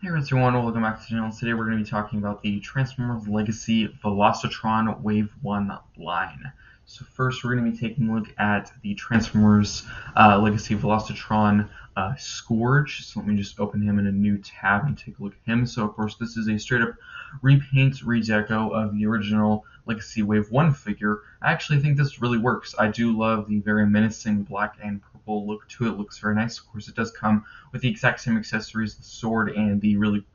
Hey everyone, welcome back to the channel. Today we're going to be talking about the Transformers Legacy Velocitron Wave 1 line. So first we're going to be taking a look at the Transformers Legacy Velocitron Scourge. So let me just open him in a new tab and take a look at him. So of course this is a straight up repaint, redeco of the original Legacy Wave 1 figure. I actually think this really works. I do love the very menacing black and purple look to it. It looks very nice. Of course it does come with the exact same accessories, the sword and the really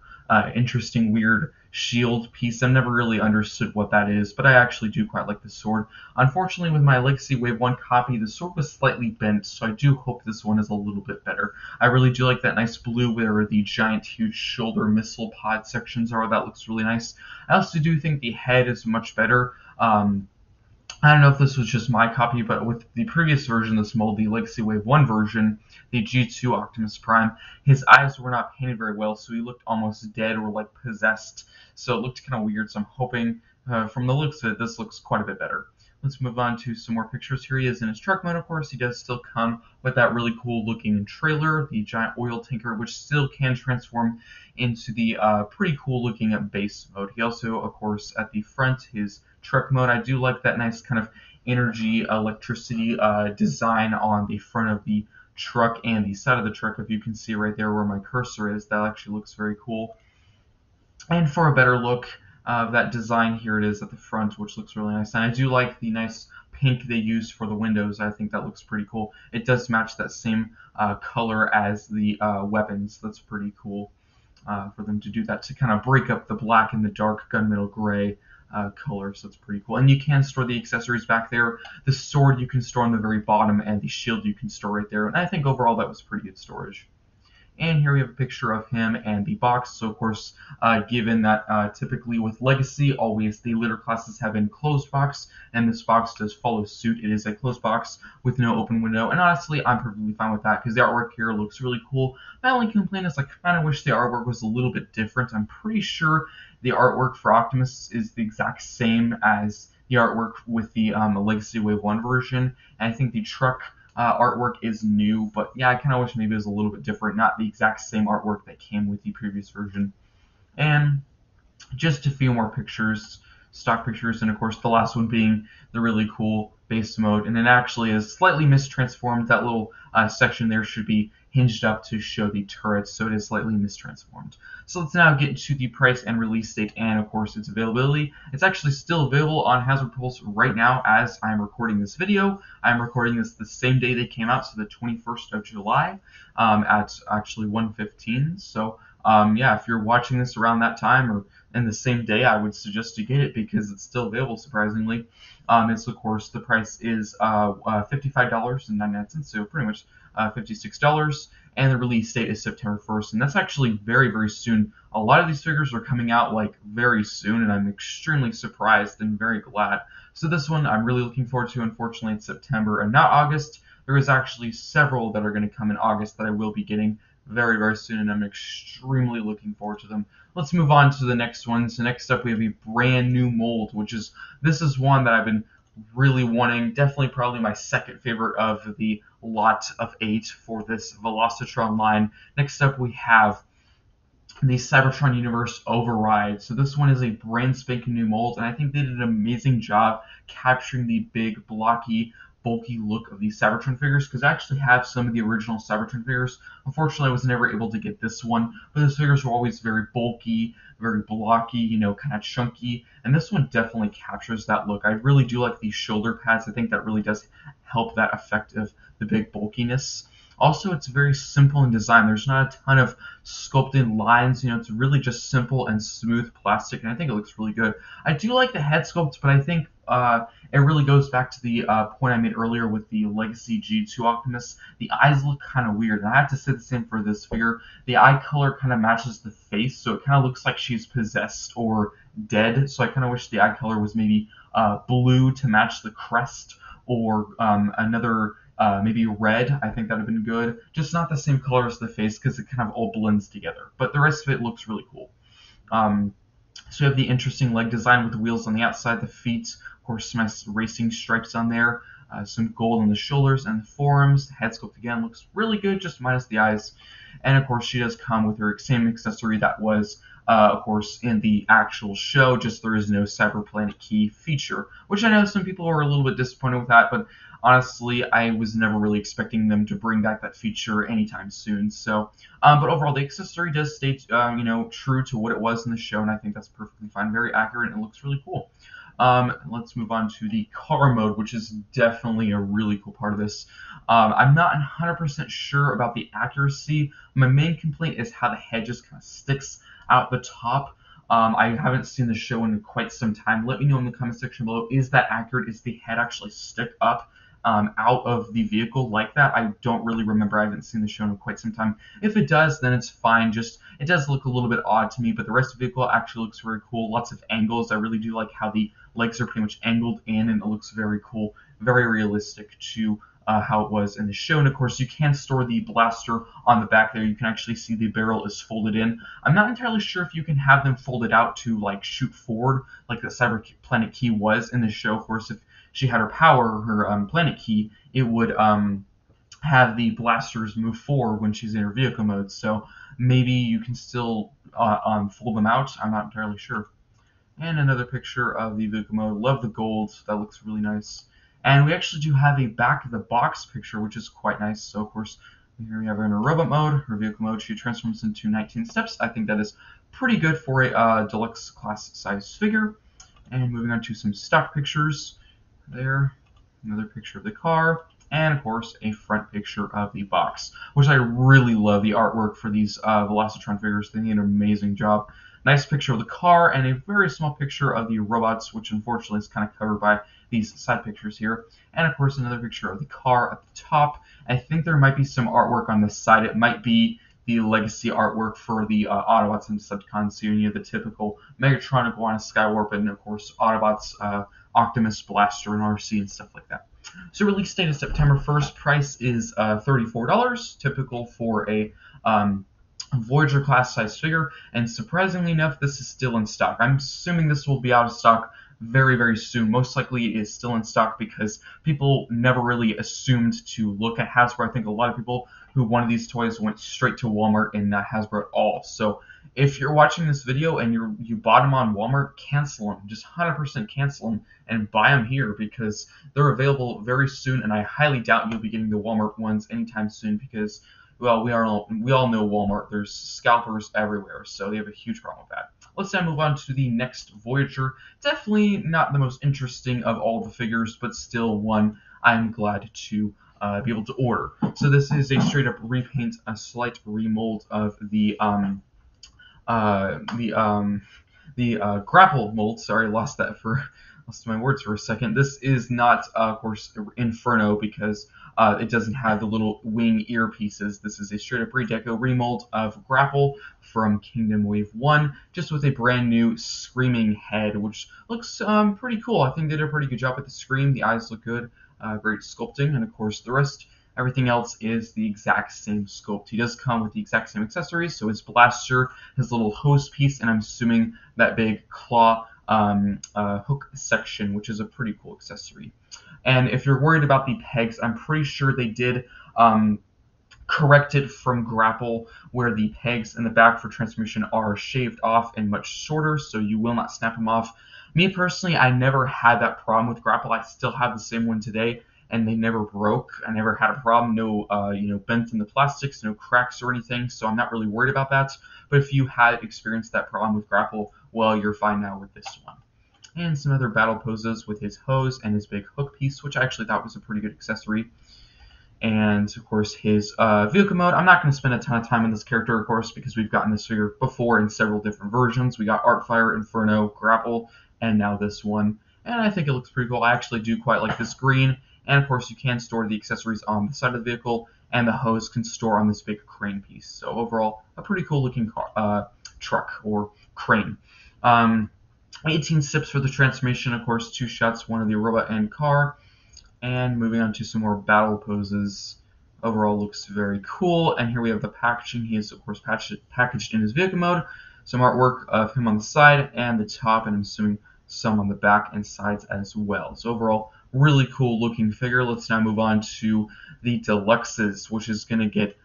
interesting weird shield piece. I've never really understood what that is, but I actually do quite like the sword. Unfortunately, with my Legacy Wave 1 copy, the sword was slightly bent, so I do hope this one is a little bit better. I really do like that nice blue where the giant, huge shoulder missile pod sections are. That looks really nice. I also do think the head is much better. I don't know if this was just my copy, but with the previous version of this mold, the Legacy Wave 1 version, the G2 Optimus Prime, his eyes were not painted very well, so he looked almost dead or like possessed. So it looked kind of weird, so I'm hoping from the looks of it, this looks quite a bit better. Let's move on to some more pictures. Here he is in his truck mode, of course. He does still come with that really cool looking trailer, the giant oil tanker, which still can transform into the pretty cool looking base mode. He also, of course, at the front, his truck mode. I do like that nice kind of energy electricity design on the front of the truck and the side of the truck. If you can see right there where my cursor is, that actually looks very cool. And for a better look of that design, here it is at the front, which looks really nice. And I do like the nice pink they used for the windows. I think that looks pretty cool. It does match that same color as the weapons. That's pretty cool for them to do that, to kind of break up the black and the dark gunmetal gray color, so it's pretty cool. And you can store the accessories back there. The sword you can store on the very bottom, and the shield you can store right there. And I think overall that was pretty good storage. And here we have a picture of him and the box. So of course, given that typically with Legacy, always the later classes have been closed box, and this box does follow suit. It is a closed box with no open window, and honestly, I'm perfectly fine with that because the artwork here looks really cool. My only complaint is I kind of wish the artwork was a little bit different. I'm pretty sure the artwork for Optimus is the exact same as the artwork with the Legacy Wave 1 version, and I think the truck artwork is new, but yeah, I kind of wish maybe it was a little bit different, not the exact same artwork that came with the previous version. And just a few more pictures, stock pictures, and of course the last one being the really cool base mode, and it actually is slightly mistransformed. That little section there should be hinged up to show the turrets, so it is slightly mistransformed. So let's now get to the price and release date, and of course its availability. It's actually still available on Hasbro Pulse right now as I'm recording this video. I'm recording this the same day they came out, so the 21st of July at actually 1:15. So yeah, if you're watching this around that time or in the same day, I would suggest you get it because it's still available, surprisingly. It's, of course, the price is $55.99, so pretty much $56, and the release date is September 1st, and that's actually very, very soon. A lot of these figures are coming out like very soon, and I'm extremely surprised and very glad. So this one I'm really looking forward to. Unfortunately, it's September and not August. There is actually several that are going to come in August that I will be getting very, very soon, and I'm extremely looking forward to them. Let's move on to the next one. So next up we have a brand new mold, this is one that I've been really wanting, definitely probably my second favorite of the lot of 8 for this Velocitron line. Next up we have the Cybertron Universe Override. So this one is a brand spanking new mold, and I think they did an amazing job capturing the big, blocky, bulky look of these Cybertron figures, because I actually have some of the original Cybertron figures. Unfortunately, I was never able to get this one, but those figures were always very bulky, very blocky, you know, kind of chunky, and this one definitely captures that look. I really do like these shoulder pads. I think that really does help that effect of the big bulkiness. Also, it's very simple in design. There's not a ton of sculpted lines. You know, it's really just simple and smooth plastic, and I think it looks really good. I do like the head sculpt, but I think it really goes back to the point I made earlier with the Legacy G2 Optimus. The eyes look kind of weird, and I have to say the same for this figure. The eye color kind of matches the face, so it kind of looks like she's possessed or dead. So I kind of wish the eye color was maybe blue to match the crest, or another maybe red. I think that would have been good. Just not the same color as the face because it kind of all blends together. But the rest of it looks really cool. So you have the interesting leg design with the wheels on the outside, the feet, of course, nice racing stripes on there. some gold on the shoulders and the forearms. The head sculpt again looks really good, just minus the eyes. And of course, she does come with her same accessory that was, of course, in the actual show, just there is no Cyberplanet key feature, which I know some people are a little bit disappointed with that, but honestly, I was never really expecting them to bring back that feature anytime soon. So, but overall, the accessory does stay, true to what it was in the show, and I think that's perfectly fine, very accurate, and it looks really cool. Let's move on to the car mode, which is definitely a really cool part of this. I'm not 100% sure about the accuracy. My main complaint is how the head just kind of sticks out the top. I haven't seen the show in quite some time. Let me know in the comment section below, is that accurate? Is the head actually stick up out of the vehicle like that? I don't really remember. I haven't seen the show in quite some time. If it does, then it's fine. Just it does look a little bit odd to me, but the rest of the vehicle actually looks very cool. Lots of angles. I really do like how the legs are pretty much angled in, and it looks very cool, very realistic to how it was in the show. And of course, you can store the blaster on the back there. You can actually see the barrel is folded in. I'm not entirely sure if you can have them folded out to like shoot forward, like the Cyberplanet key was in the show. Of course, if she had her power, her planet key, it would have the blasters move forward when she's in her vehicle mode. So maybe you can still fold them out. I'm not entirely sure. And another picture of the vehicle mode. Love the gold. That looks really nice. And we actually do have a back of the box picture, which is quite nice. So of course, here we have her in her robot mode, her vehicle mode. She transforms into 19 steps. I think that is pretty good for a deluxe class size figure. And moving on to some stock pictures. There, another picture of the car, and of course a front picture of the box, which I really love the artwork for these Velocitron figures. They did an amazing job. Nice picture of the car and a very small picture of the robots, which unfortunately is kind of covered by these side pictures here. And of course another picture of the car at the top. I think there might be some artwork on this side. It might be the legacy artwork for the Autobots and Decepticons. So you have the typical Megatron, Iguana, Skywarp, and of course Autobots, Optimus, Blaster, and RC, and stuff like that. So release date is September 1st. Price is $34, typical for a Voyager class size figure. And surprisingly enough, this is still in stock. I'm assuming this will be out of stock very, very soon. Most likely it is still in stock because people never really assumed to look at Hasbro. I think a lot of people who wanted these toys went straight to Walmart and not Hasbro at all. So if you're watching this video and you bought them on Walmart, cancel them. Just 100% cancel them and buy them here because they're available very soon, and I highly doubt you'll be getting the Walmart ones anytime soon because, well, we all know Walmart. There's scalpers everywhere, so they have a huge problem with that. Let's now move on to the next Voyager. Definitely not the most interesting of all the figures, but still one I'm glad to be able to order. So this is a straight up repaint, a slight remold of the grapple mold. Sorry, lost my words for a second. This is not, of course, Inferno because it doesn't have the little wing earpieces. This is a straight up redeco remold of Grapple from Kingdom Wave 1, just with a brand new screaming head, which looks pretty cool. I think they did a pretty good job with the scream. The eyes look good, great sculpting, and of course the rest, everything else is the exact same sculpt. He does come with the exact same accessories, so his blaster, his little hose piece, and I'm assuming that big claw hook section, which is a pretty cool accessory. And if you're worried about the pegs, I'm pretty sure they did correct it from Grapple, where the pegs in the back for transmission are shaved off and much shorter, so you will not snap them off. Me personally, I never had that problem with Grapple. I still have the same one today, and they never broke. I never had a problem. No, bent in the plastics, no cracks or anything. So I'm not really worried about that. But if you had experienced that problem with Grapple, well, you're fine now with this one. And some other battle poses with his hose and his big hook piece, which I actually thought was a pretty good accessory. And of course his vehicle mode. I'm not going to spend a ton of time on this character, of course, because we've gotten this figure before in several different versions. We got Artfire, Inferno, Grapple, and now this one. And I think it looks pretty cool. I actually do quite like this green. And of course you can store the accessories on the side of the vehicle, and the hose can store on this big crane piece. So overall, a pretty cool looking truck or crane. 18 steps for the transformation, of course, 2 shots, one of the robot and car. And moving on to some more battle poses. Overall looks very cool. And here we have the packaging. He is, of course, packaged in his vehicle mode. Some artwork of him on the side and the top, and I'm assuming some on the back and sides as well. So overall, really cool looking figure. Let's now move on to the Deluxes, which is going to get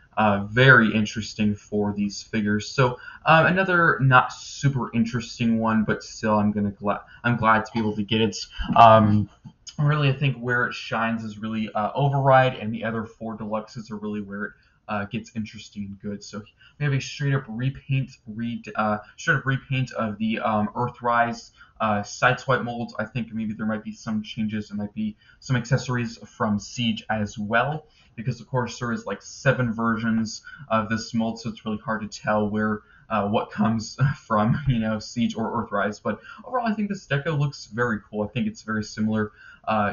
very interesting for these figures. So another not super interesting one, but still I'm glad to be able to get it. Really, I think where it shines is really Override, and the other four Deluxes are really where it gets interesting and good. So we have a straight up repaint of the Earthrise Sideswipe molds. I think maybe there might be some changes. There might be some accessories from Siege as well, because of course there is like 7 versions of this mold, so it's really hard to tell where what comes from, Siege or Earthrise. But overall, I think this deco looks very cool. I think it's very similar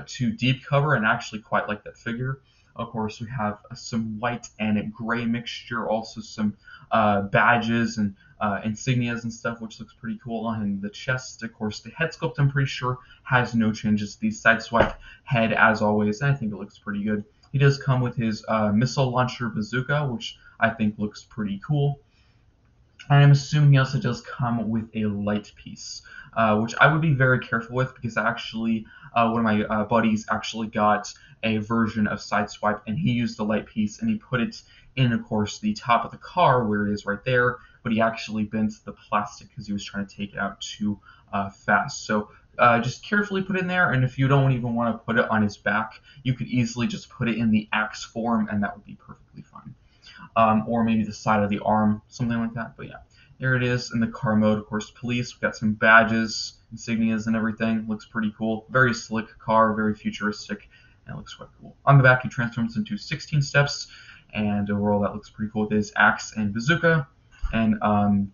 to Deep Cover, and actually quite like that figure. Of course, we have some white and gray mixture, also some badges and insignias and stuff, which looks pretty cool. On the chest, of course, the head sculpt, I'm pretty sure, has no changes. The Sideswipe head, as always, and I think it looks pretty good. He does come with his missile launcher bazooka, which I think looks pretty cool. And I'm assuming he also does come with a light piece, which I would be very careful with, because actually one of my buddies actually got a version of Sideswipe, and he used the light piece, and he put it in, of course, the top of the car where it is right there, but he actually bent the plastic because he was trying to take it out too fast. So just carefully put it in there, and if you don't even want to put it on his back, you could easily just put it in the axe form, and that would be perfectly fine. Or maybe the side of the arm, something like that. But yeah, there it is in the car mode. Of course, police. We've got some badges, insignias, and everything. Looks pretty cool. Very slick car, very futuristic, and it looks quite cool. On the back, he transforms into 16 steps, and overall, that looks pretty cool with his axe and bazooka. And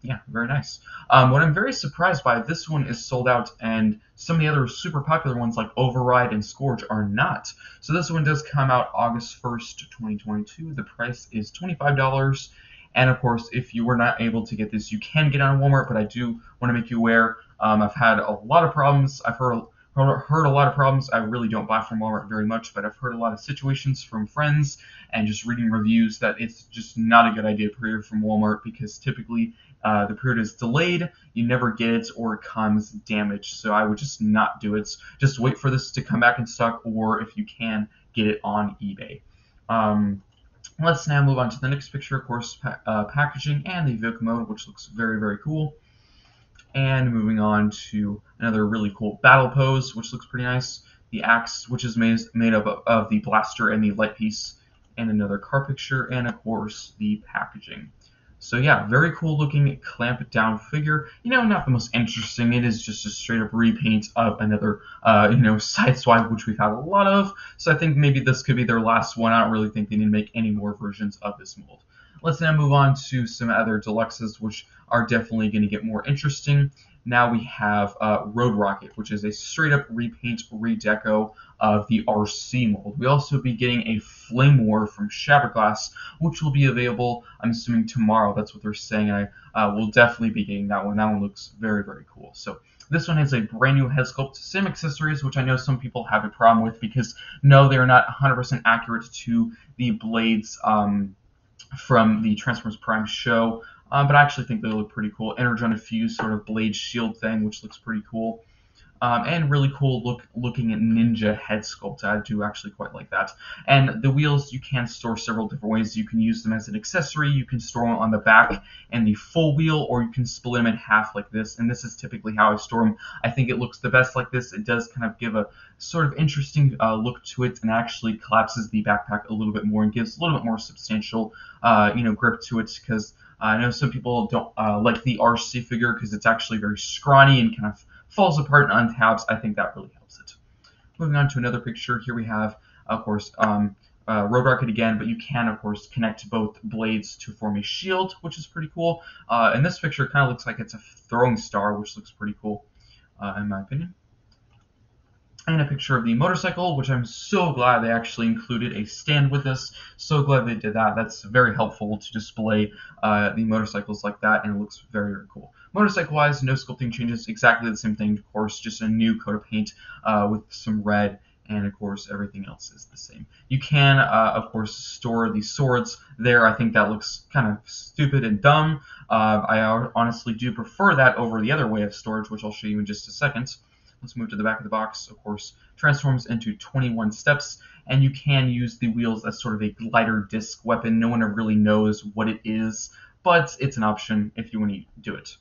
yeah, very nice. What I'm very surprised by, this one is sold out, and some of the other super popular ones like Override and Scourge are not. So this one does come out August 1st, 2022. The price is $25. And of course, if you were not able to get this, you can get it on Walmart, but I do want to make you aware, I've had a lot of problems. I've heard a lot of problems. I really don't buy from Walmart very much, but I've heard a lot of situations from friends and just reading reviews that it's just not a good idea to pre-order from Walmart, because typically the pre-order is delayed, you never get it, or it comes damaged. So I would just not do it. Just wait for this to come back in stock, or if you can, get it on eBay. Let's now move on to the next picture, of course, packaging and the vehicle mode, which looks very, very cool. And moving on to another really cool battle pose, which looks pretty nice. The axe, which is made up of the blaster and the light piece, and another car picture, and of course the packaging. So yeah, very cool looking Clampdown figure. Not the most interesting. It is just a straight up repaint of another, Sideswipe, which we've had a lot of. So I think maybe this could be their last one. I don't really think they need to make any more versions of this mold. Let's now move on to some other Deluxes, which are definitely going to get more interesting. Now we have Road Rocket, which is a straight-up repaint, redeco of the RC mold. We'll also be getting a Flame War from Shatterglass, which will be available, I'm assuming, tomorrow. That's what they're saying. I will definitely be getting that one. That one looks very, very cool. So this one has a brand new head sculpt, same accessories, which I know some people have a problem with, because no, they are not 100% accurate to the blades from the Transformers Prime show. But I actually think they look pretty cool. Energon Fuse sort of blade shield thing, which looks pretty cool. And really cool looking at ninja head sculpt. I do actually quite like that. And the wheels, you can store several different ways. You can use them as an accessory. You can store them on the back and the full wheel, or you can split them in half like this. And this is typically how I store them. I think it looks the best like this. It does kind of give a sort of interesting look to it, and actually collapses the backpack a little bit more and gives a little bit more substantial, grip to it, because I know some people don't like the RC figure because it's actually very scrawny and kind of falls apart and untabs. I think that really helps it. Moving on to another picture, here we have, of course, Road Rocket again, but you can, of course, connect both blades to form a shield, which is pretty cool. And this picture kind of looks like it's a throwing star, which looks pretty cool, in my opinion. And a picture of the motorcycle, which I'm so glad they actually included a stand with this. So glad they did that. That's very helpful to display the motorcycles like that, and it looks very, very cool. Motorcycle-wise, no sculpting changes, exactly the same thing, of course, just a new coat of paint with some red, and of course everything else is the same. You can, of course, store the swords there. I think that looks kind of stupid and dumb. I honestly do prefer that over the other way of storage, which I'll show you in just a second. Let's move to the back of the box. Of course, transforms into 21 steps, and you can use the wheels as sort of a glider disc weapon. No one really knows what it is, but it's an option if you want to do it.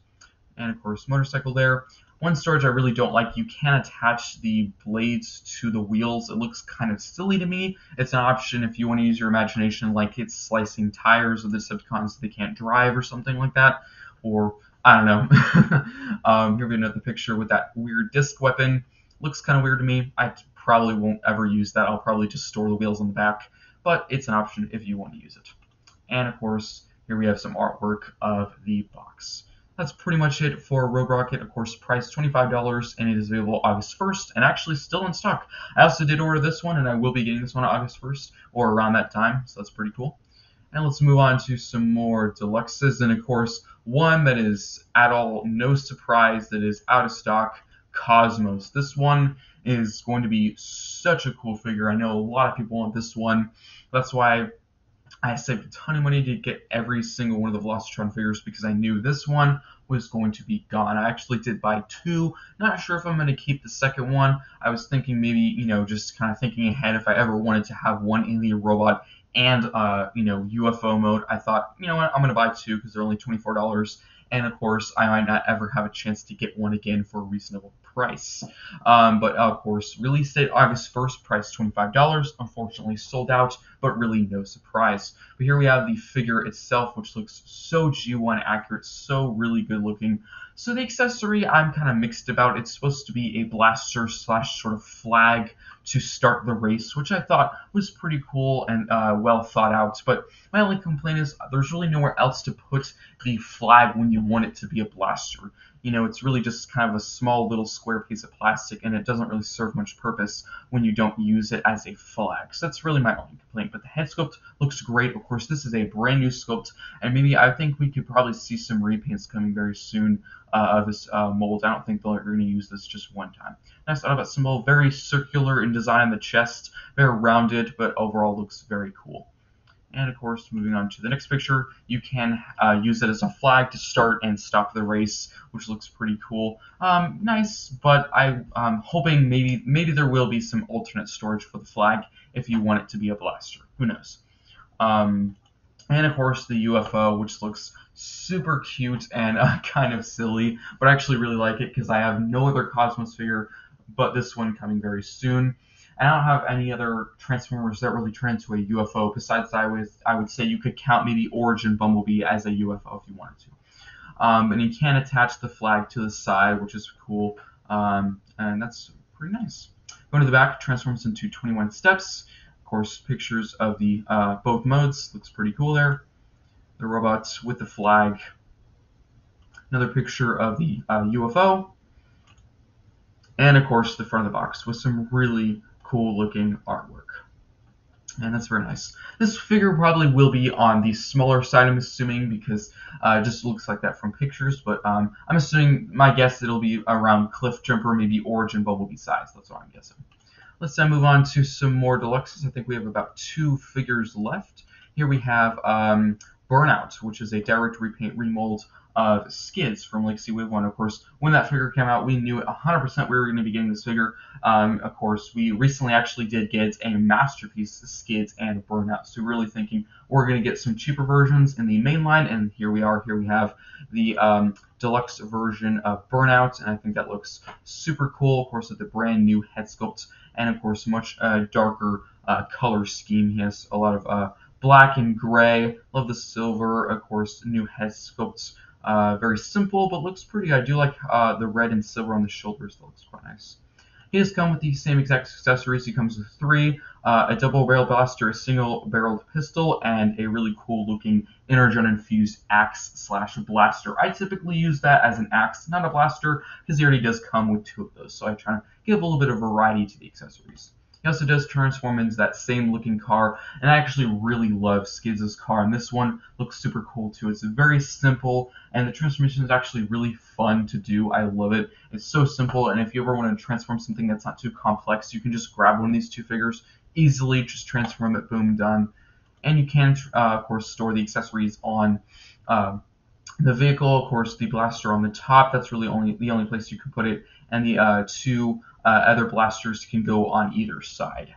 And of course, motorcycle there. One storage I really don't like, you can attach the blades to the wheels. It looks kind of silly to me. It's an option if you want to use your imagination, like it's slicing tires of the Decepticons so they can't drive or something like that. Or, I don't know. Here we have another picture with that weird disc weapon. Looks kind of weird to me. I probably won't ever use that. I'll probably just store the wheels on the back. But it's an option if you want to use it. And of course, here we have some artwork of the box. That's pretty much it for Rogue Rocket. Of course, priced $25, and it is available August 1st, and actually still in stock. I also did order this one, and I will be getting this one on August 1st, or around that time, so that's pretty cool. And let's move on to some more deluxes, and of course, one that is at all no surprise that is out of stock, Cosmos. This one is going to be such a cool figure. I know a lot of people want this one. That's why I saved a ton of money to get every single one of the Velocitron figures because I knew this one was going to be gone. I actually did buy two. Not sure if I'm going to keep the second one. I was thinking maybe, just kind of thinking ahead if I ever wanted to have one alien robot and, UFO mode. I thought, you know what, I'm going to buy two because they're only $24. And of course, I might not ever have a chance to get one again for a reasonable price. But of course, release date August 1st, price $25. Unfortunately, sold out, but really no surprise. But here we have the figure itself, which looks so G1 accurate, so really good looking. So the accessory I'm kind of mixed about. It's supposed to be a blaster / sort of flag to start the race, which I thought was pretty cool and well thought out. But my only complaint is there's really nowhere else to put the flag when you want it to be a blaster. It's really just kind of a small little square piece of plastic, and it doesn't really serve much purpose when you don't use it as a flag. So that's really my only complaint. But the head sculpt looks great. Of course, this is a brand new sculpt, and I think we could probably see some repaints coming very soon of this mold. I don't think they're going to use this just one time. Nice Autobot symbol, very circular in design on the chest, very rounded, but overall looks very cool. And of course, moving on to the next picture, you can use it as a flag to start and stop the race, which looks pretty cool. Nice, but I'm hoping maybe there will be some alternate storage for the flag if you want it to be a blaster. Who knows? And of course, the UFO, which looks super cute and kind of silly, but I actually really like it because I have no other Cosmos figure but this one coming very soon. And I don't have any other Transformers that really turn into a UFO. Besides, I would say you could count maybe Origin Bumblebee as a UFO if you wanted to. And you can attach the flag to the side, which is cool. And that's pretty nice. Going to the back, transforms into 21 steps. Of course, pictures of the both modes. Looks pretty cool there. The robots with the flag. Another picture of the UFO. And of course, the front of the box with some really cool looking artwork. And that's very nice. This figure probably will be on the smaller side, I'm assuming, because it just looks like that from pictures. But I'm assuming, my guess, it'll be around Cliff Jumper, maybe Origin Bumblebee size. That's what I'm guessing. Let's then move on to some more deluxes. I think we have about 2 figures left. Here we have Burnout, which is a direct repaint remold of Skids from Legacy Wave 1. Of course, when that figure came out, we knew 100% we were going to be getting this figure. Of course, we recently actually did get a Masterpiece Skids and Burnout, so we're really thinking we're going to get some cheaper versions in the main line, and here we are. Here we have the deluxe version of Burnout, and I think that looks super cool, of course, with the brand new head sculpt, and of course, much darker color scheme. He has a lot of black and gray. Love the silver, of course, new head sculpts. Very simple, but looks pretty. I do like the red and silver on the shoulders. That looks quite nice. He does come with the same exact accessories. He comes with 3, a double-barrel blaster, a single-barreled pistol, and a really cool-looking energon-infused axe/blaster. I typically use that as an axe, not a blaster, because he already does come with 2 of those. So I try to give a little bit of variety to the accessories. He also does transform into that same looking car, and I actually really love Skids' car, and this one looks super cool too. It's very simple, and the transformation is actually really fun to do. I love it. It's so simple, and if you ever want to transform something that's not too complex, you can just grab one of these 2 figures, easily just transform it, boom, done. And you can, of course, store the accessories on The vehicle, of course, the blaster on the top, that's really the only place you can put it, and the two other blasters can go on either side.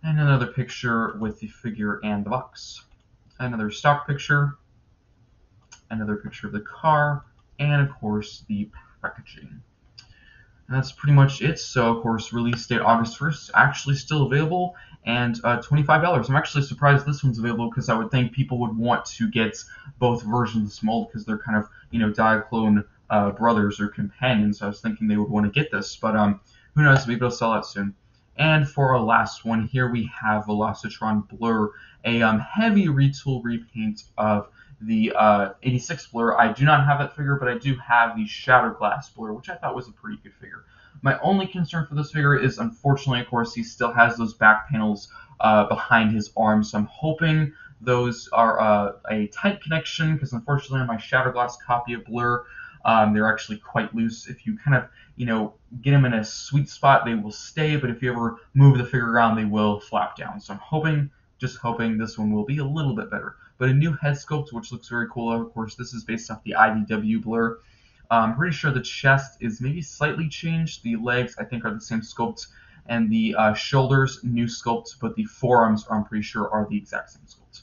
And another picture with the figure and the box. Another stock picture, another picture of the car, and of course the packaging. And that's pretty much it. So, of course, release date August 1st, actually still available, and $25. I'm actually surprised this one's available because I would think people would want to get both versions of this mold because they're kind of, Diaclone brothers or companions. So I was thinking they would want to get this, but who knows? Maybe they'll sell out soon. And for our last one here, we have Velocitron Blurr, a heavy retool repaint of the 86 Blurr. I do not have that figure, but I do have the Shattered Glass Blurr, which I thought was a pretty good figure. My only concern for this figure is, unfortunately, of course, he still has those back panels behind his arms, so I'm hoping those are a tight connection, because unfortunately on my Shattered Glass copy of Blurr, they're actually quite loose. If you kind of, get them in a sweet spot, they will stay, but if you ever move the figure around, they will flap down. So I'm hoping, just hoping, this one will be a little bit better. But a new head sculpt, which looks very cool. Of course, this is based off the IDW Blurr. I'm pretty sure the chest is maybe slightly changed. The legs, I think, are the same sculpt. And the shoulders, new sculpt, but the forearms, I'm pretty sure, are the exact same sculpt.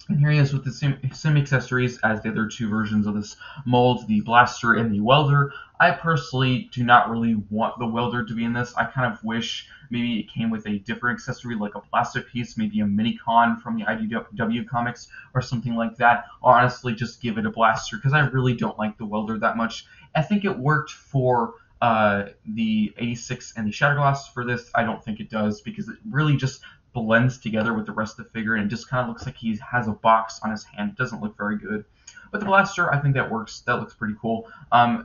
And here he is with the same accessories as the other two versions of this mold, the blaster and the welder. I personally do not really want the welder to be in this. I kind of wish maybe it came with a different accessory, like a plastic piece, maybe a mini-con from the IDW comics or something like that. Or honestly, just give it a blaster, because I really don't like the welder that much. I think it worked for the 86 and the Shattered Glass. For this, I don't think it does, because it really just blends together with the rest of the figure, and it just kind of looks like he has a box on his hand. It doesn't look very good. But the blaster, I think that works. That looks pretty cool.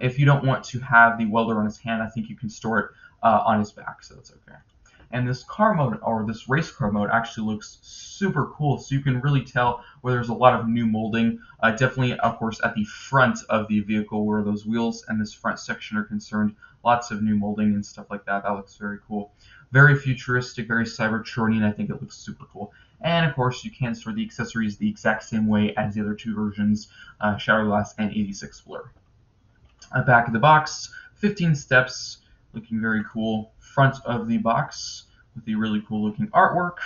If you don't want to have the welder on his hand, I think you can store it on his back, so that's okay. And this car mode, or this race car mode, actually looks super cool. So you can really tell where there's a lot of new molding. Definitely, of course, at the front of the vehicle where those wheels and this front section are concerned. Lots of new molding and stuff like that. That looks very cool. Very futuristic, very Cybertronian. I think it looks super cool. And of course, you can store the accessories the exact same way as the other two versions, Shattered Glass and 86 Blurr. Back of the box, 15 steps, looking very cool. Front of the box with the really cool looking artwork.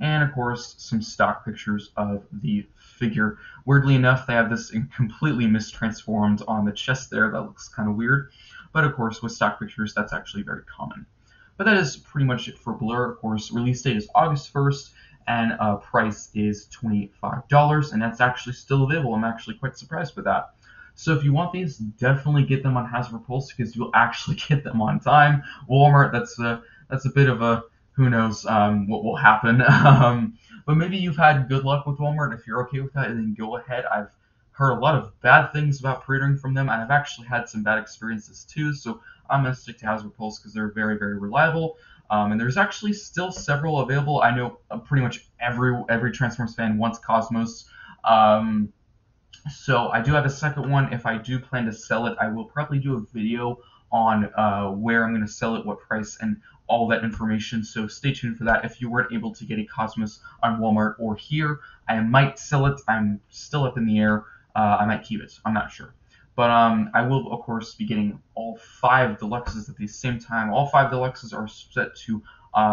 And of course, some stock pictures of the figure. Weirdly enough, they have this completely mistransformed on the chest there. That looks kind of weird. But of course, with stock pictures, that's actually very common. But that is pretty much it for Blurr. Of course, release date is August 1st, and price is $25, and that's actually still available. I'm actually quite surprised with that. So if you want these, definitely get them on Hasbro Pulse, because you'll actually get them on time. Walmart, that's a bit of a who knows what will happen. But maybe you've had good luck with Walmart. If you're okay with that, then go ahead. I've heard a lot of bad things about pre-ordering from them, and I've actually had some bad experiences too. So I'm going to stick to Hasbro Pulse because they're very, very reliable. And there's actually still several available. I know pretty much every Transformers fan wants Cosmos. So I do have a second one. If I do plan to sell it, I will probably do a video on where I'm going to sell it, what price, and all that information. So stay tuned for that. If you weren't able to get a Cosmos on Walmart or here, I might sell it. I'm still up in the air. I might keep it. I'm not sure. But I will, of course, be getting all 5 Deluxes at the same time. All 5 Deluxes are set to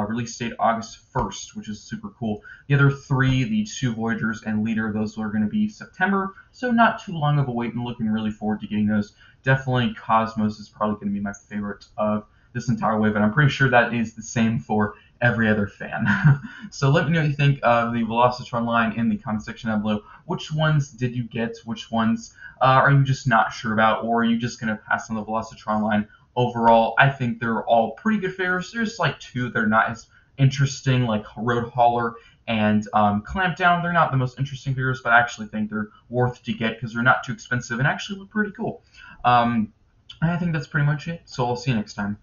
release date August 1st, which is super cool. The other 3, the 2 Voyagers and Leader, those are going to be September, so not too long of a wait, and looking really forward to getting those. Definitely Cosmos is probably going to be my favorite of this entire wave, and I'm pretty sure that is the same for every other fan. So let me know what you think of the Velocitron line in the comment section down below. Which ones did you get? Which ones are you just not sure about? Or are you just going to pass on the Velocitron line? Overall, I think they're all pretty good figures. There's like 2 that are not as interesting, like Road Hauler and Clampdown. They're not the most interesting figures, but I actually think they're worth to get because they're not too expensive and actually look pretty cool. I think that's pretty much it, so I'll see you next time.